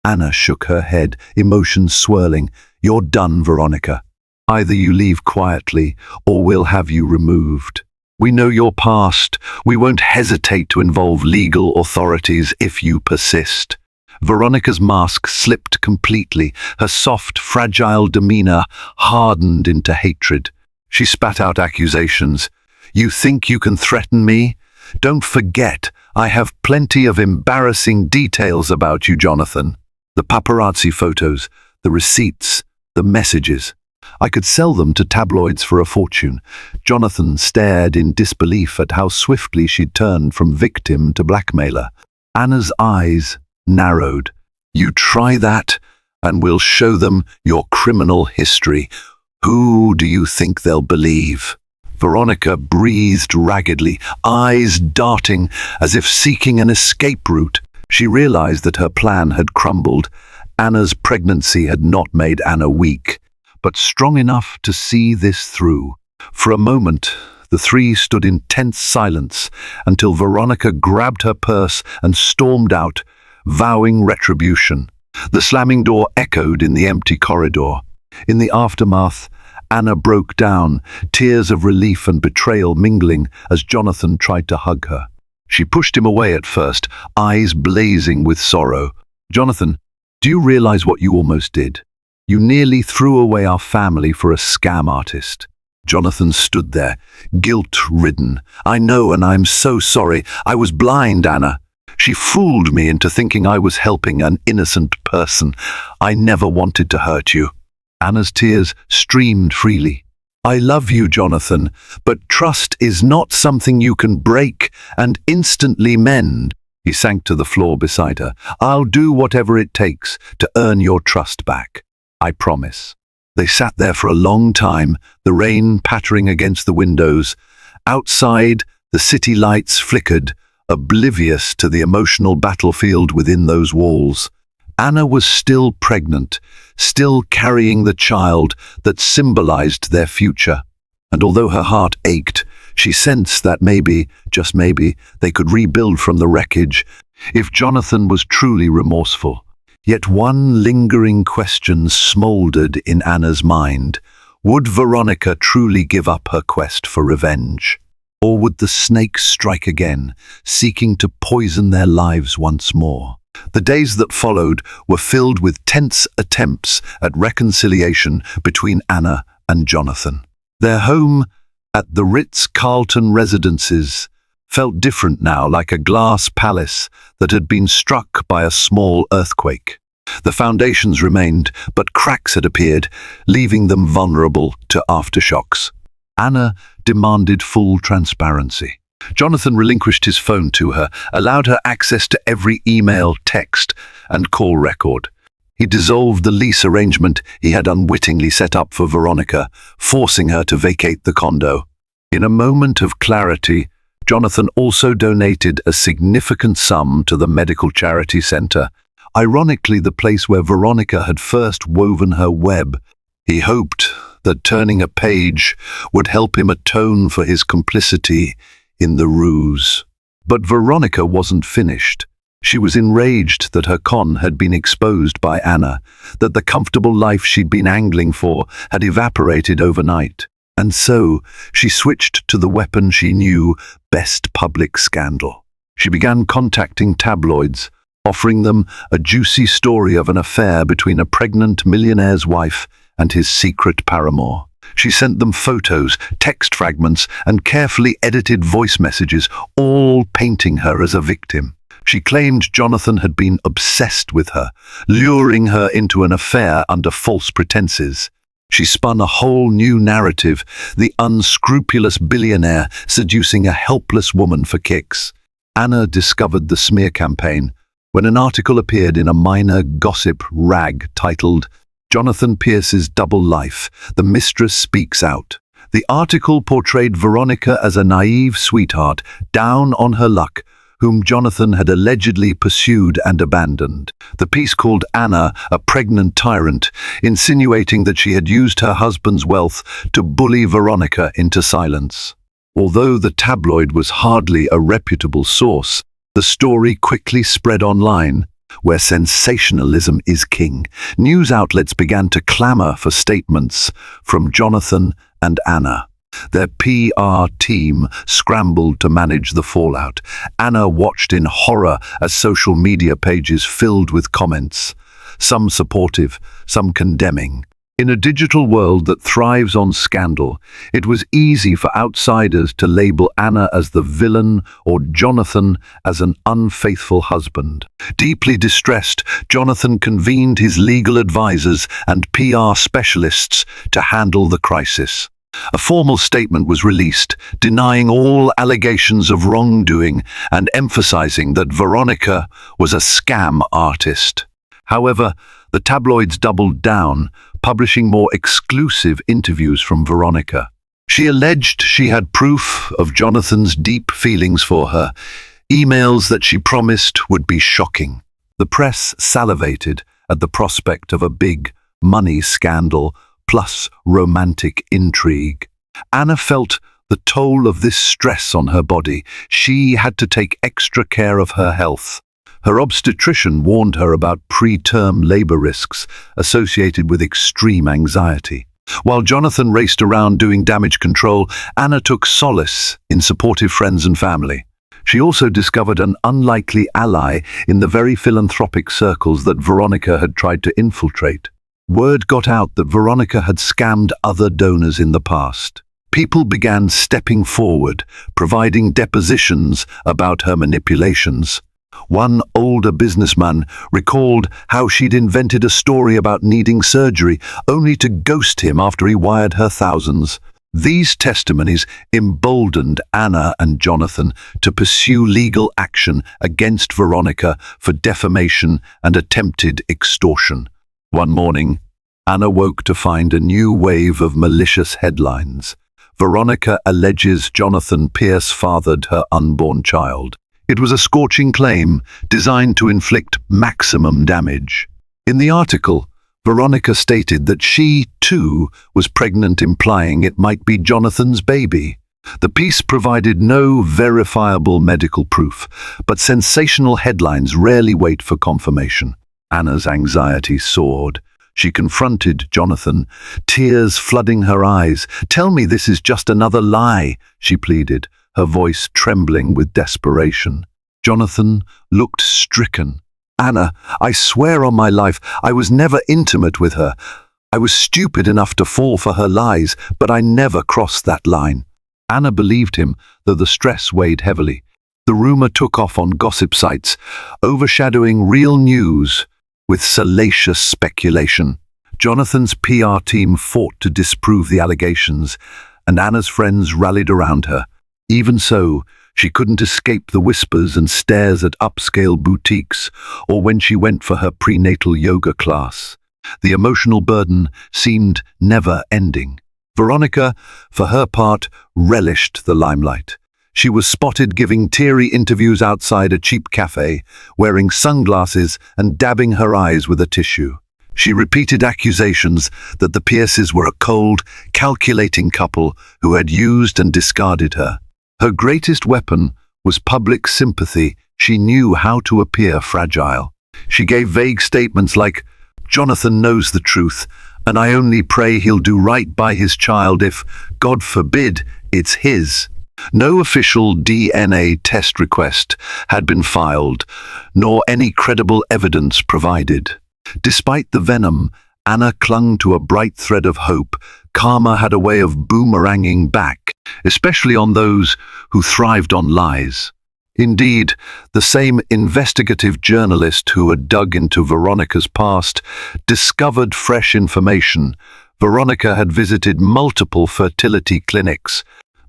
S1: Anna shook her head, emotions swirling. "You're done, Veronica. Either you leave quietly, or we'll have you removed. We know your past. We won't hesitate to involve legal authorities if you persist." Veronica's mask slipped completely, her soft, fragile demeanor hardened into hatred. She spat out accusations. "You think you can threaten me? Don't forget, I have plenty of embarrassing details about you, Jonathan. The paparazzi photos, the receipts, the messages. I could sell them to tabloids for a fortune. Jonathan stared in disbelief at how swiftly she'd turned from victim to blackmailer. Anna's eyes narrowed. You try that, and we'll show them your criminal history. Who do you think they'll believe? Veronica breathed raggedly, eyes darting as if seeking an escape route. She realized that her plan had crumbled. Anna's pregnancy had not made Anna weak, but strong enough to see this through. For a moment, the three stood in tense silence until Veronica grabbed her purse and stormed out, vowing retribution. The slamming door echoed in the empty corridor. In the aftermath, Anna broke down, tears of relief and betrayal mingling as Jonathan tried to hug her. She pushed him away at first, eyes blazing with sorrow. Jonathan, do you realize what you almost did? You nearly threw away our family for a scam artist. Jonathan stood there, guilt-ridden. I know, and I'm so sorry. I was blind, Anna. She fooled me into thinking I was helping an innocent person. I never wanted to hurt you. Anna's tears streamed freely. I love you, Jonathan, but trust is not something you can break and instantly mend. He sank to the floor beside her. I'll do whatever it takes to earn your trust back. I promise. They sat there for a long time, the rain pattering against the windows. Outside, the city lights flickered, oblivious to the emotional battlefield within those walls. Anna was still pregnant, still carrying the child that symbolized their future. And although her heart ached, she sensed that maybe, just maybe, they could rebuild from the wreckage if Jonathan was truly remorseful. Yet one lingering question smoldered in Anna's mind. Would Veronica truly give up her quest for revenge? Or would the snake strike again, seeking to poison their lives once more? The days that followed were filled with tense attempts at reconciliation between Anna and Jonathan. Their home at the Ritz-Carlton residences felt different now, like a glass palace that had been struck by a small earthquake. The foundations remained, but cracks had appeared, leaving them vulnerable to aftershocks. Anna demanded full transparency. Jonathan relinquished his phone to her, allowed her access to every email, text, and call record. He dissolved the lease arrangement he had unwittingly set up for Veronica, forcing her to vacate the condo. In a moment of clarity, Jonathan also donated a significant sum to the medical charity center, ironically the place where Veronica had first woven her web. He hoped that turning a page would help him atone for his complicity in the ruse. But Veronica wasn't finished. She was enraged that her con had been exposed by Anna, that the comfortable life she'd been angling for had evaporated overnight. And so she switched to the weapon she knew best: public scandal. She began contacting tabloids, offering them a juicy story of an affair between a pregnant millionaire's wife and his secret paramour. She sent them photos, text fragments, and carefully edited voice messages, all painting her as a victim. She claimed Jonathan had been obsessed with her, luring her into an affair under false pretenses. She spun a whole new narrative, the unscrupulous billionaire seducing a helpless woman for kicks. Anna discovered the smear campaign when an article appeared in a minor gossip rag titled Jonathan Pierce's Double Life, the Mistress Speaks Out. The article portrayed Veronica as a naive sweetheart, down on her luck, whom Jonathan had allegedly pursued and abandoned. The piece called Anna a pregnant tyrant, insinuating that she had used her husband's wealth to bully Veronica into silence. Although the tabloid was hardly a reputable source, the story quickly spread online, where sensationalism is king. News outlets began to clamor for statements from Jonathan and Anna. Their PR team scrambled to manage the fallout. Anna watched in horror as social media pages filled with comments, some supportive, some condemning. In a digital world that thrives on scandal, it was easy for outsiders to label Anna as the villain or Jonathan as an unfaithful husband. Deeply distressed, Jonathan convened his legal advisors and PR specialists to handle the crisis. A formal statement was released, denying all allegations of wrongdoing and emphasizing that Veronica was a scam artist. However, the tabloids doubled down, publishing more exclusive interviews from Veronica. She alleged she had proof of Jonathan's deep feelings for her, emails that she promised would be shocking. The press salivated at the prospect of a big money scandal plus romantic intrigue. Anna felt the toll of this stress on her body. She had to take extra care of her health. Her obstetrician warned her about preterm labor risks associated with extreme anxiety. While Jonathan raced around doing damage control, Anna took solace in supportive friends and family. She also discovered an unlikely ally in the very philanthropic circles that Veronica had tried to infiltrate. Word got out that Veronica had scammed other donors in the past. People began stepping forward, providing depositions about her manipulations. One older businessman recalled how she'd invented a story about needing surgery, only to ghost him after he wired her thousands. These testimonies emboldened Anna and Jonathan to pursue legal action against Veronica for defamation and attempted extortion. One morning, Anna woke to find a new wave of malicious headlines. Veronica alleges Jonathan Pierce fathered her unborn child. It was a scorching claim designed to inflict maximum damage. In the article, Veronica stated that she, too, was pregnant, implying it might be Jonathan's baby. The piece provided no verifiable medical proof, but sensational headlines rarely wait for confirmation. Anna's anxiety soared. She confronted Jonathan, tears flooding her eyes. "Tell me this is just another lie," she pleaded, her voice trembling with desperation. Jonathan looked stricken. "Anna, I swear on my life, I was never intimate with her. I was stupid enough to fall for her lies, but I never crossed that line." Anna believed him, though the stress weighed heavily. The rumor took off on gossip sites, overshadowing real news with salacious speculation. Jonathan's PR team fought to disprove the allegations, and Anna's friends rallied around her. Even so, she couldn't escape the whispers and stares at upscale boutiques, or when she went for her prenatal yoga class. The emotional burden seemed never ending. Veronica, for her part, relished the limelight. She was spotted giving teary interviews outside a cheap cafe, wearing sunglasses and dabbing her eyes with a tissue. She repeated accusations that the Pierces were a cold, calculating couple who had used and discarded her. Her greatest weapon was public sympathy. She knew how to appear fragile. She gave vague statements like, "Jonathan knows the truth, and I only pray he'll do right by his child if, God forbid, it's his." No official DNA test request had been filed, nor any credible evidence provided. Despite the venom, Anna clung to a bright thread of hope. Karma had a way of boomeranging back, especially on those who thrived on lies. Indeed, the same investigative journalist who had dug into Veronica's past discovered fresh information. Veronica had visited multiple fertility clinics,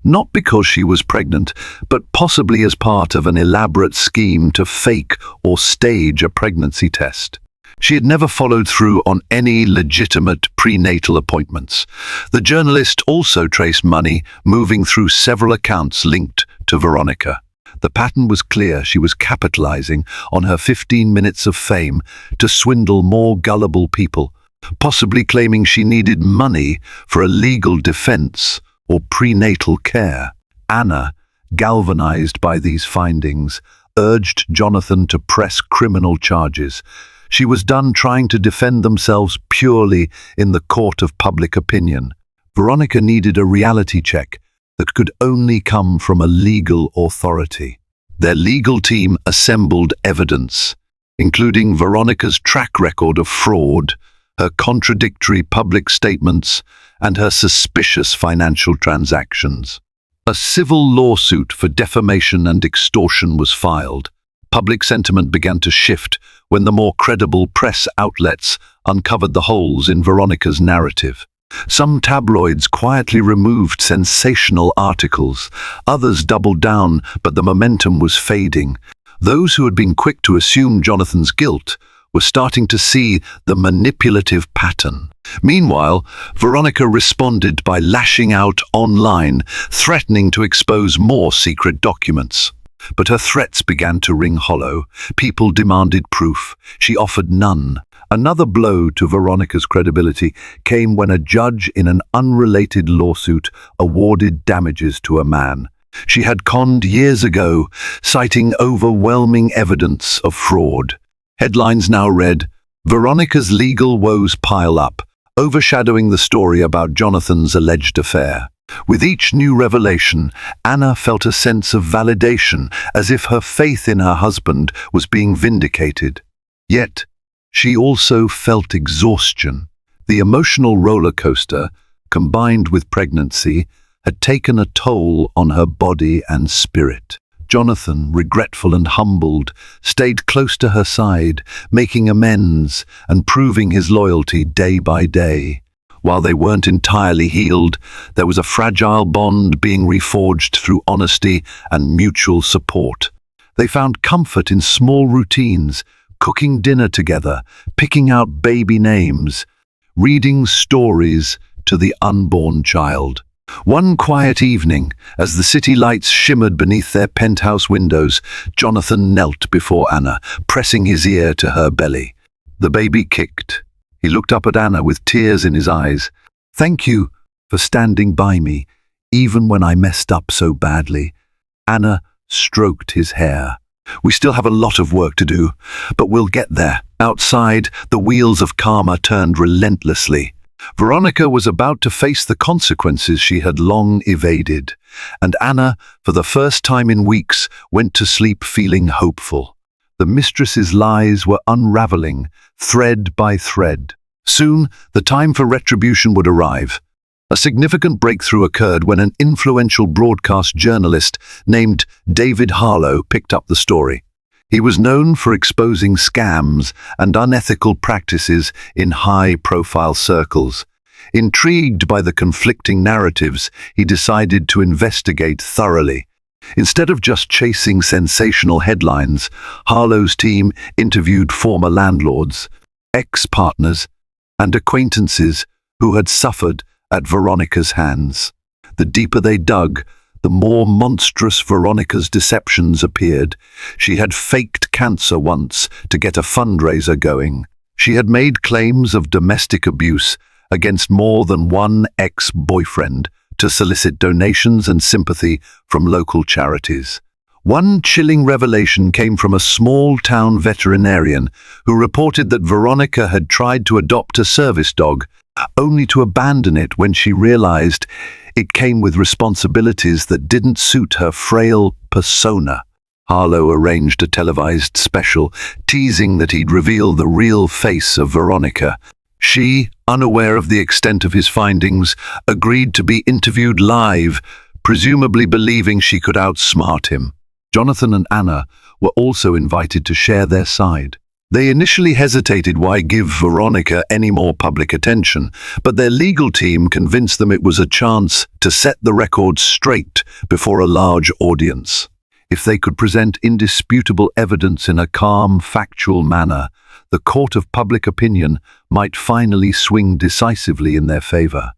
S1: not because she was pregnant, but possibly as part of an elaborate scheme to fake or stage a pregnancy test. She had never followed through on any legitimate prenatal appointments. The journalist also traced money moving through several accounts linked to Veronica. The pattern was clear. She was capitalizing on her 15 minutes of fame to swindle more gullible people, possibly claiming she needed money for a legal defense or prenatal care. Anna, galvanized by these findings, urged Jonathan to press criminal charges. She was done trying to defend themselves purely in the court of public opinion. Veronica needed a reality check that could only come from a legal authority. Their legal team assembled evidence, including Veronica's track record of fraud, her contradictory public statements, and her suspicious financial transactions. A civil lawsuit for defamation and extortion was filed. Public sentiment began to shift when the more credible press outlets uncovered the holes in Veronica's narrative. Some tabloids quietly removed sensational articles, others doubled down, but the momentum was fading. Those who had been quick to assume Jonathan's guilt were starting to see the manipulative pattern. Meanwhile, Veronica responded by lashing out online, threatening to expose more secret documents. But her threats began to ring hollow. People demanded proof. She offered none. Another blow to Veronica's credibility came when a judge in an unrelated lawsuit awarded damages to a man she had conned years ago, citing overwhelming evidence of fraud. Headlines now read, "Veronica's legal woes pile up," overshadowing the story about Jonathan's alleged affair. With each new revelation, Anna felt a sense of validation, as if her faith in her husband was being vindicated. Yet, she also felt exhaustion. The emotional roller coaster, combined with pregnancy, had taken a toll on her body and spirit. Jonathan, regretful and humbled, stayed close to her side, making amends and proving his loyalty day by day. While they weren't entirely healed, there was a fragile bond being reforged through honesty and mutual support. They found comfort in small routines, cooking dinner together, picking out baby names, reading stories to the unborn child. One quiet evening, as the city lights shimmered beneath their penthouse windows, Jonathan knelt before Anna, pressing his ear to her belly. The baby kicked. He looked up at Anna with tears in his eyes. "Thank you for standing by me, even when I messed up so badly." Anna stroked his hair. "We still have a lot of work to do, but we'll get there." Outside, the wheels of karma turned relentlessly. Veronica was about to face the consequences she had long evaded, and Anna, for the first time in weeks, went to sleep feeling hopeful. The mistress's lies were unraveling, thread by thread. Soon, the time for retribution would arrive. A significant breakthrough occurred when an influential broadcast journalist named David Harlow picked up the story. He was known for exposing scams and unethical practices in high-profile circles. Intrigued by the conflicting narratives, he decided to investigate thoroughly. Instead of just chasing sensational headlines, Harlow's team interviewed former landlords, ex-partners, and acquaintances who had suffered at Veronica's hands. The deeper they dug, the more monstrous Veronica's deceptions appeared. She had faked cancer once to get a fundraiser going. She had made claims of domestic abuse against more than one ex-boyfriend to solicit donations and sympathy from local charities. One chilling revelation came from a small-town veterinarian who reported that Veronica had tried to adopt a service dog, only to abandon it when she realized it came with responsibilities that didn't suit her frail persona. Harlow arranged a televised special, teasing that he'd reveal the real face of Veronica. She, unaware of the extent of his findings, agreed to be interviewed live, presumably believing she could outsmart him. Jonathan and Anna were also invited to share their side. They initially hesitated why give Veronica any more public attention, but their legal team convinced them it was a chance to set the record straight before a large audience. If they could present indisputable evidence in a calm, factual manner, the court of public opinion might finally swing decisively in their favor.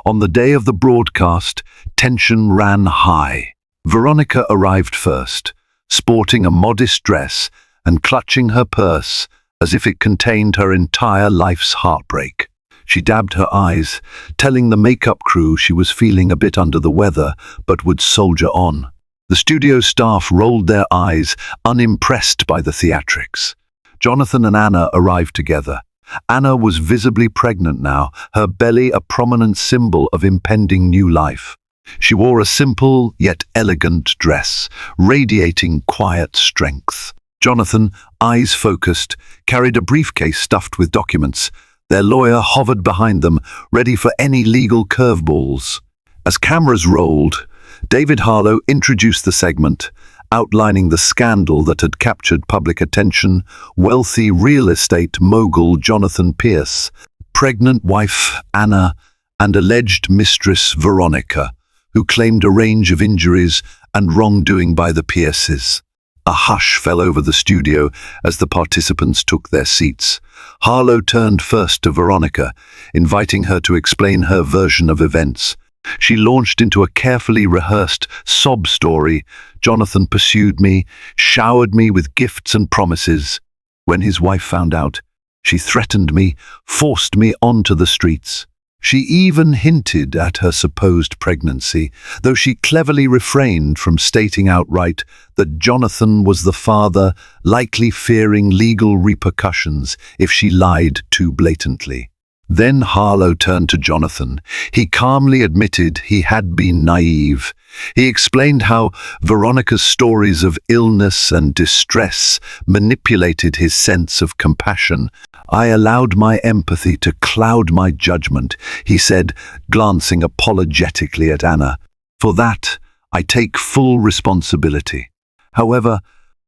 S1: On the day of the broadcast, tension ran high. Veronica arrived first, sporting a modest dress and clutching her purse as if it contained her entire life's heartbreak. She dabbed her eyes, telling the makeup crew she was feeling a bit under the weather, but would soldier on. The studio staff rolled their eyes, unimpressed by the theatrics. Jonathan and Anna arrived together. Anna was visibly pregnant now, her belly a prominent symbol of impending new life. She wore a simple yet elegant dress, radiating quiet strength. Jonathan, eyes focused, carried a briefcase stuffed with documents, Their lawyer hovered behind them, ready for any legal curveballs. As cameras rolled, David Harlow introduced the segment, outlining the scandal that had captured public attention: wealthy real estate mogul Jonathan Pierce, pregnant wife Anna, and alleged mistress Veronica, who claimed a range of injuries and wrongdoing by the Pierces. A hush fell over the studio as the participants took their seats. Harlow turned first to Veronica, inviting her to explain her version of events. She launched into a carefully rehearsed sob story. Jonathan pursued me, showered me with gifts and promises. When his wife found out, she threatened me, forced me onto the streets. She even hinted at her supposed pregnancy, though she cleverly refrained from stating outright that Jonathan was the father, likely fearing legal repercussions if she lied too blatantly. Then Harlow turned to Jonathan. He calmly admitted he had been naive. He explained how Veronica's stories of illness and distress manipulated his sense of compassion. "I allowed my empathy to cloud my judgment," he said, glancing apologetically at Anna. "For that, I take full responsibility. However,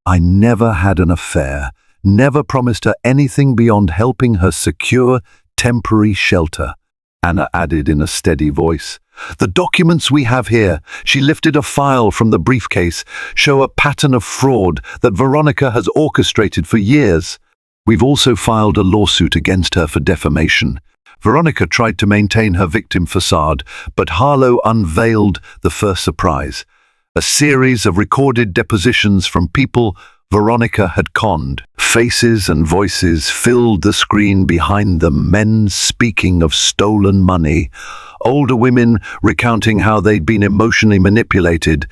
S1: I never had an affair, never promised her anything beyond helping her secure temporary shelter," Anna added in a steady voice. "The documents we have here," she lifted a file from the briefcase, "show a pattern of fraud that Veronica has orchestrated for years. We've also filed a lawsuit against her for defamation." Veronica tried to maintain her victim facade, but Harlow unveiled the first surprise: a series of recorded depositions from people Veronica had conned. Faces and voices filled the screen behind them, men speaking of stolen money, older women recounting how they'd been emotionally manipulated,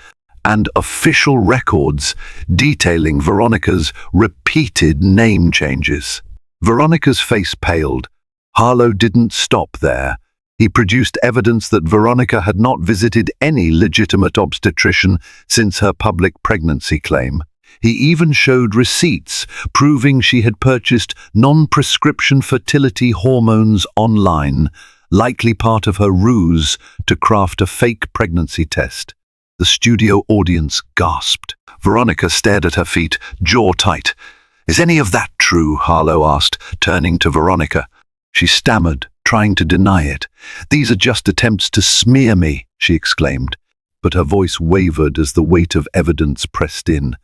S1: and official records detailing Veronica's repeated name changes. Veronica's face paled. Harlow didn't stop there. He produced evidence that Veronica had not visited any legitimate obstetrician since her public pregnancy claim. He even showed receipts proving she had purchased non-prescription fertility hormones online, likely part of her ruse to craft a fake pregnancy test. The studio audience gasped. Veronica stared at her feet, jaw tight. "Is any of that true?" Harlow asked, turning to Veronica. She stammered, trying to deny it. "These are just attempts to smear me," she exclaimed, but her voice wavered as the weight of evidence pressed in.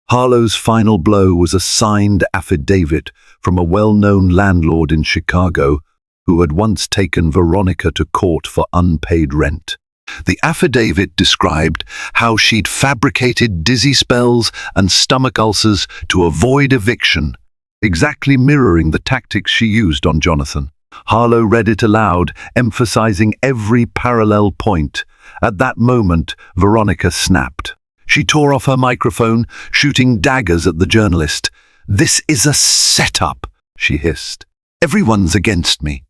S1: Harlow's final blow was a signed affidavit from a well-known landlord in Chicago who had once taken Veronica to court for unpaid rent. The affidavit described how she'd fabricated dizzy spells and stomach ulcers to avoid eviction, exactly mirroring the tactics she used on Jonathan. Harlow read it aloud, emphasizing every parallel point. At that moment, Veronica snapped. She tore off her microphone, shooting daggers at the journalist. "This is a setup," she hissed. "Everyone's against me."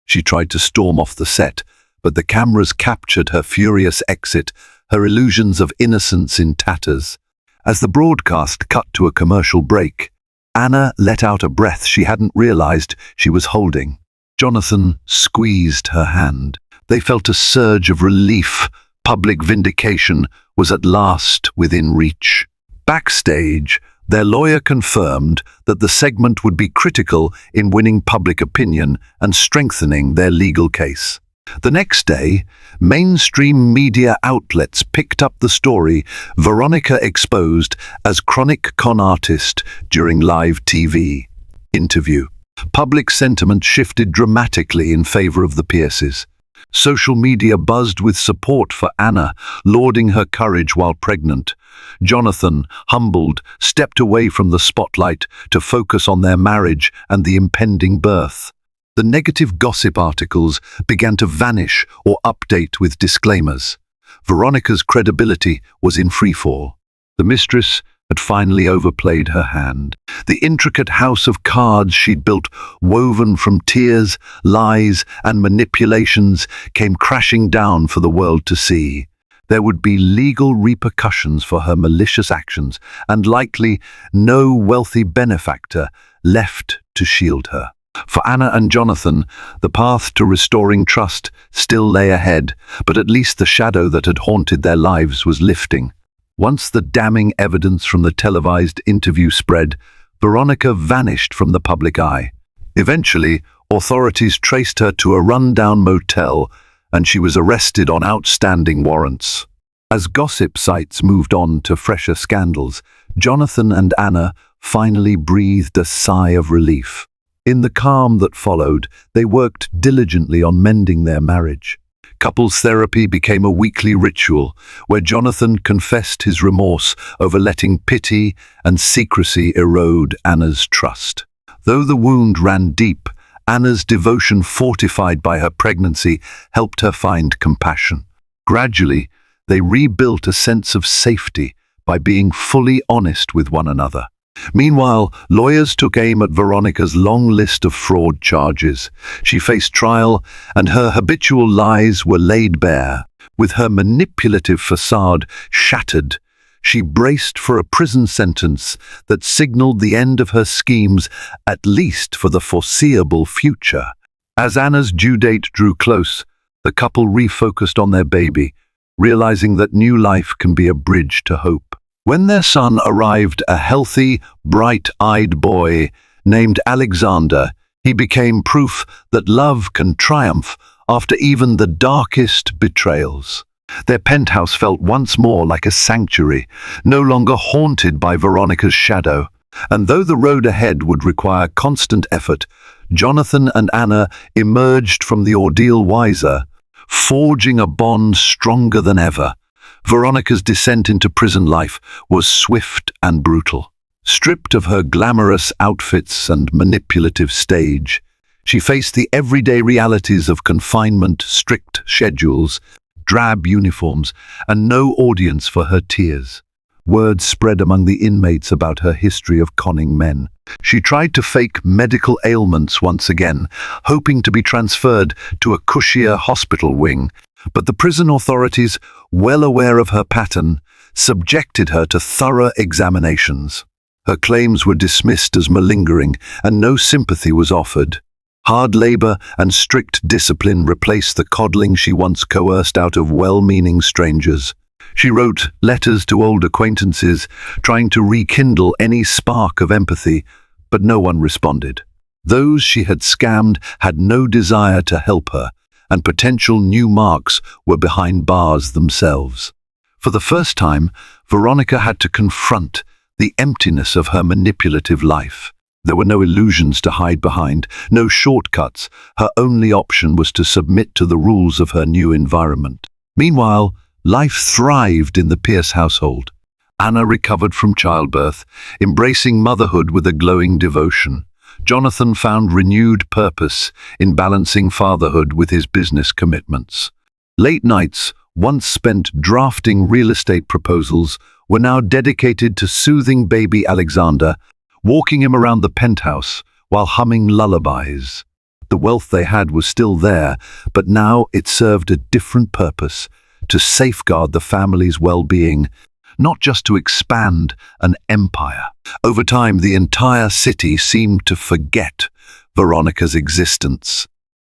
S1: She tried to storm off the set, but the cameras captured her furious exit, her illusions of innocence in tatters. As the broadcast cut to a commercial break, Anna let out a breath she hadn't realized she was holding. Jonathan squeezed her hand. They felt a surge of relief. Public vindication was at last within reach. Backstage, their lawyer confirmed that the segment would be critical in winning public opinion and strengthening their legal case. The next day, mainstream media outlets picked up the story Veronica exposed as chronic con artist during live TV interview. Public sentiment shifted dramatically in favor of the Pierces. Social media buzzed with support for Anna, lauding her courage while pregnant. Jonathan, humbled, stepped away from the spotlight to focus on their marriage and the impending birth. The negative gossip articles began to vanish or update with disclaimers. Veronica's credibility was in freefall. The mistress had finally overplayed her hand. The intricate house of cards she'd built, woven from tears, lies, and manipulations, came crashing down for the world to see. There would be legal repercussions for her malicious actions, and likely no wealthy benefactor left to shield her. For Anna and Jonathan, the path to restoring trust still lay ahead, but at least the shadow that had haunted their lives was lifting. Once the damning evidence from the televised interview spread, Veronica vanished from the public eye. Eventually, authorities traced her to a run-down motel, and she was arrested on outstanding warrants. As gossip sites moved on to fresher scandals, Jonathan and Anna finally breathed a sigh of relief. In the calm that followed, they worked diligently on mending their marriage. Couples therapy became a weekly ritual, where Jonathan confessed his remorse over letting pity and secrecy erode Anna's trust. Though the wound ran deep, Anna's devotion, fortified by her pregnancy, helped her find compassion. Gradually, they rebuilt a sense of safety by being fully honest with one another. Meanwhile, lawyers took aim at Veronica's long list of fraud charges. She faced trial, and her habitual lies were laid bare. With her manipulative facade shattered, she braced for a prison sentence that signaled the end of her schemes, at least for the foreseeable future. As Anna's due date drew close, the couple refocused on their baby, realizing that new life can be a bridge to hope. When their son arrived, a healthy, bright-eyed boy named Alexander, he became proof that love can triumph after even the darkest betrayals. Their penthouse felt once more like a sanctuary, no longer haunted by Veronica's shadow. And though the road ahead would require constant effort, Jonathan and Anna emerged from the ordeal wiser, forging a bond stronger than ever. Veronica's descent into prison life was swift and brutal. Stripped of her glamorous outfits and manipulative stage, she faced the everyday realities of confinement, strict schedules, drab uniforms, and no audience for her tears. Word spread among the inmates about her history of conning men. She tried to fake medical ailments once again, hoping to be transferred to a cushier hospital wing, but the prison authorities, well aware of her pattern, subjected her to thorough examinations. Her claims were dismissed as malingering, and no sympathy was offered. Hard labor and strict discipline replaced the coddling she once coerced out of well-meaning strangers. She wrote letters to old acquaintances, trying to rekindle any spark of empathy, but no one responded. Those she had scammed had no desire to help her, and potential new marks were behind bars themselves. For the first time, Veronica had to confront the emptiness of her manipulative life. There were no illusions to hide behind, no shortcuts. Her only option was to submit to the rules of her new environment. Meanwhile, life thrived in the Pierce household. Anna recovered from childbirth, embracing motherhood with a glowing devotion. Jonathan found renewed purpose in balancing fatherhood with his business commitments. Late nights, once spent drafting real estate proposals, were now dedicated to soothing baby Alexander, walking him around the penthouse while humming lullabies. The wealth they had was still there, but now it served a different purpose: to safeguard the family's well-being, not just to expand an empire. Over time, the entire city seemed to forget Veronica's existence.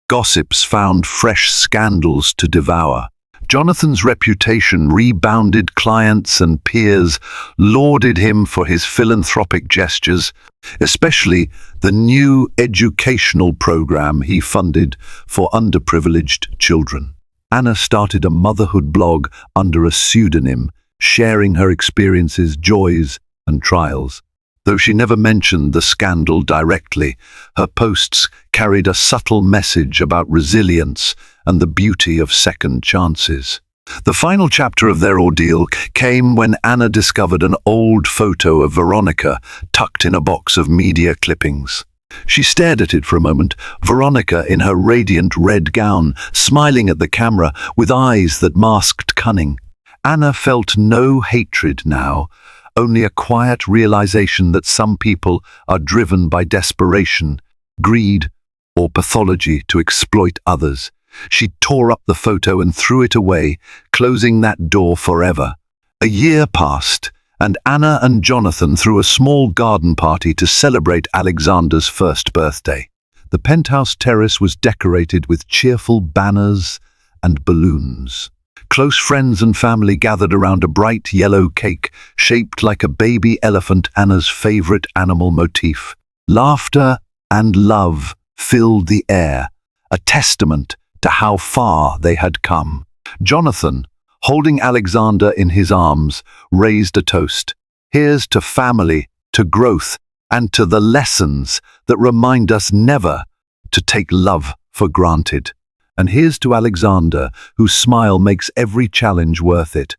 S1: Gossips found fresh scandals to devour. Jonathan's reputation rebounded. Clients and peers lauded him for his philanthropic gestures, especially the new educational program he funded for underprivileged children. Anna started a motherhood blog under a pseudonym, sharing her experiences, joys, and trials. Though she never mentioned the scandal directly, her posts carried a subtle message about resilience and the beauty of second chances. The final chapter of their ordeal came when Anna discovered an old photo of Veronica tucked in a box of media clippings. She stared at it for a moment, Veronica in her radiant red gown, smiling at the camera with eyes that masked cunning. Anna felt no hatred now, only a quiet realization that some people are driven by desperation, greed, or pathology to exploit others. She tore up the photo and threw it away, closing that door forever. A year passed, and Anna and Jonathan threw a small garden party to celebrate Alexander's first birthday. The penthouse terrace was decorated with cheerful banners and balloons. Close friends and family gathered around a bright yellow cake shaped like a baby elephant, Anna's favorite animal motif. Laughter and love filled the air, a testament to how far they had come. Jonathan, holding Alexander in his arms, raised a toast. Here's to family, to growth, and to the lessons that remind us never to take love for granted. And here's to Alexander, whose smile makes every challenge worth it.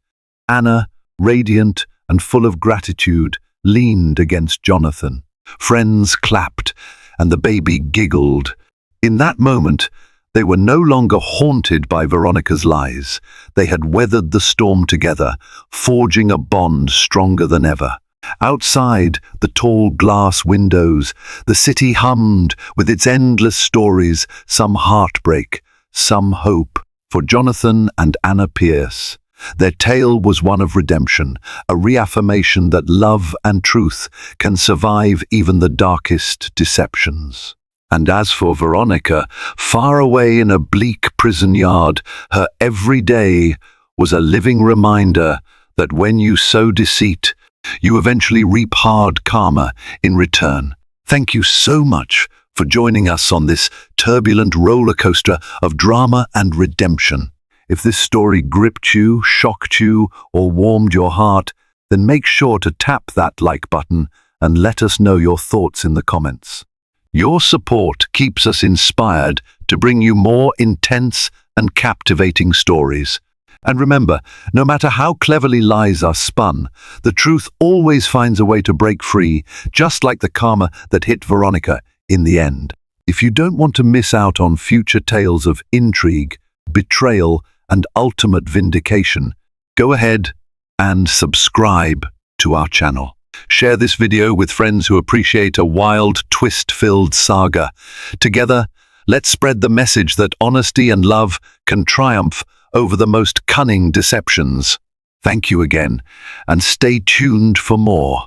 S1: Anna, radiant and full of gratitude, leaned against Jonathan. Friends clapped, and the baby giggled. In that moment, they were no longer haunted by Veronica's lies. They had weathered the storm together, forging a bond stronger than ever. Outside the tall glass windows, the city hummed with its endless stories, some heartbreak, some hope. For Jonathan and Anna Pierce, their tale was one of redemption, a reaffirmation that love and truth can survive even the darkest deceptions. And as for Veronica, far away in a bleak prison yard, her every day was a living reminder that when you sow deceit, you eventually reap hard karma in return. Thank you so much for joining us on this turbulent roller coaster of drama and redemption. If this story gripped you, shocked you, or warmed your heart, then make sure to tap that like button and let us know your thoughts in the comments. Your support keeps us inspired to bring you more intense and captivating stories. And remember, no matter how cleverly lies are spun, the truth always finds a way to break free, just like the karma that hit Veronica in the end. If you don't want to miss out on future tales of intrigue, betrayal, and ultimate vindication, go ahead and subscribe to our channel. Share this video with friends who appreciate a wild, twist-filled saga. Together, let's spread the message that honesty and love can triumph over the most cunning deceptions. Thank you again, and stay tuned for more.